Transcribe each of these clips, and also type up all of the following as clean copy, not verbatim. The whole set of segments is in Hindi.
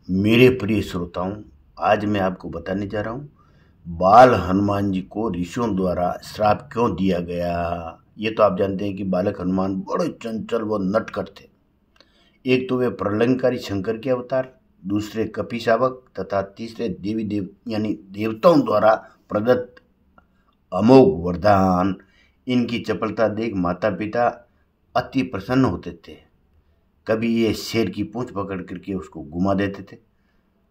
मेरे प्रिय श्रोताओं, आज मैं आपको बताने जा रहा हूँ बाल हनुमान जी को ऋषियों द्वारा श्राप क्यों दिया गया। ये तो आप जानते हैं कि बालक हनुमान बड़े चंचल व नटखट थे। एक तो वे प्रलयंकारी शंकर के अवतार, दूसरे कपिशावक तथा तीसरे देवी देव यानी देवताओं द्वारा प्रदत्त अमोघ वरदान। इनकी चपलता देख माता पिता अति प्रसन्न होते थे। कभी ये शेर की पूंछ पकड़ करके उसको घुमा देते थे,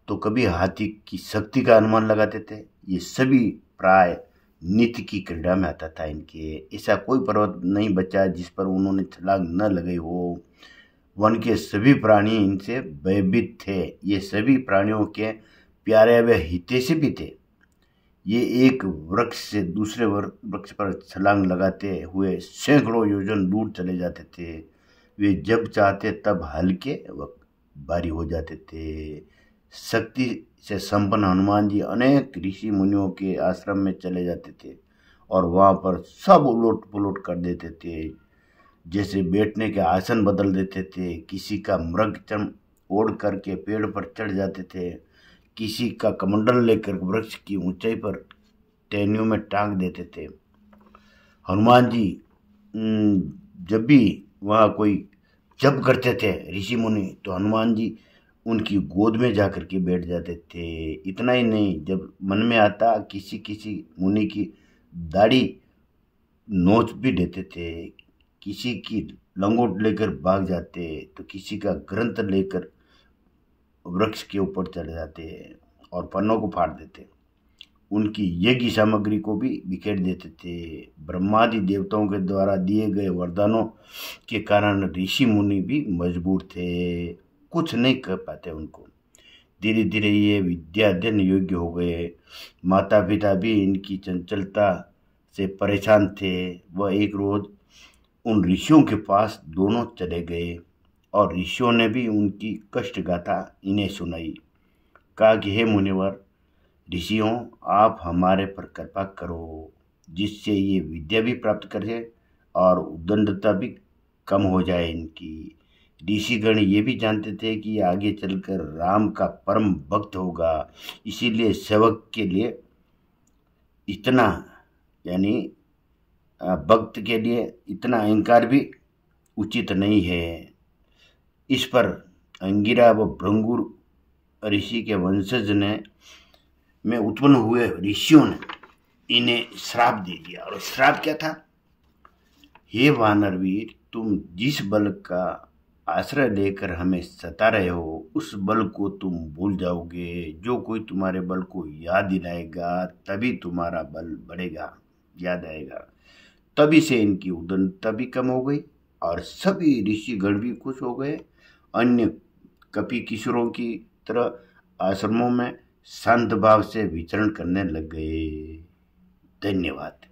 तो कभी हाथी की शक्ति का अनुमान लगाते थे। ये सभी प्राय नित्य की क्रीड़ा में आता था इनके। ऐसा कोई पर्वत नहीं बचा जिस पर उन्होंने छलांग न लगाई हो। वन के सभी प्राणी इनसे भयभीत थे। ये सभी प्राणियों के प्यारे व हितैषी भी थे। ये एक वृक्ष से दूसरे वृक्ष पर छलांग लगाते हुए सैकड़ों योजन दूर चले जाते थे। वे जब चाहते तब हल्के व भारी हो जाते थे। शक्ति से संपन्न हनुमान जी अनेक ऋषि मुनियों के आश्रम में चले जाते थे और वहाँ पर सब उलट पुलट कर देते थे। जैसे बैठने के आसन बदल देते थे, किसी का मृगचर्म ओढ़ करके पेड़ पर चढ़ जाते थे, किसी का कमंडल लेकर वृक्ष की ऊंचाई पर टहनियों में टांग देते थे। हनुमान जी जब भी वहाँ कोई जप करते थे ऋषि मुनि, तो हनुमान जी उनकी गोद में जाकर के बैठ जाते थे। इतना ही नहीं, जब मन में आता किसी किसी मुनि की दाढ़ी नोच भी देते थे, किसी की लंगोट लेकर भाग जाते, तो किसी का ग्रंथ लेकर वृक्ष के ऊपर चढ़ जाते और पन्नों को फाड़ देते। उनकी यज्ञ सामग्री को भी बिखेर देते थे। ब्रह्मादि देवताओं के द्वारा दिए गए वरदानों के कारण ऋषि मुनि भी मजबूर थे, कुछ नहीं कर पाते उनको। धीरे धीरे ये विद्याध्ययन योग्य हो गए। माता पिता भी इनकी चंचलता से परेशान थे। वह एक रोज उन ऋषियों के पास दोनों चले गए और ऋषियों ने भी उनकी कष्ट गाथा इन्हें सुनाई। कहा कि हे मुनिवर, ऋषियों, आप हमारे पर कृपा करो, जिससे ये विद्या भी प्राप्त करे और उद्दंडता भी कम हो जाए इनकी। ऋषिगण ये भी जानते थे कि ये आगे चलकर राम का परम भक्त होगा, इसीलिए सेवक के लिए इतना यानी भक्त के लिए इतना अहंकार भी उचित नहीं है। इस पर अंगिरा व भृंगुर ऋषि के वंशज में उत्पन्न हुए ऋषियों ने इन्हें श्राप दे दिया। और श्राप क्या था? हे वानरवीर, तुम जिस बल का आश्रय लेकर हमें सता रहे हो, उस बल को तुम भूल जाओगे। जो कोई तुम्हारे बल को याद दिलाएगा तभी तुम्हारा बल बढ़ेगा, याद आएगा। तभी से इनकी उद्दंडता भी कम हो गई और सभी ऋषिगण भी खुश हो गए। अन्य कपि किशोरों की तरह आश्रमों में शांत भाव से विचरण करने लग गए। धन्यवाद।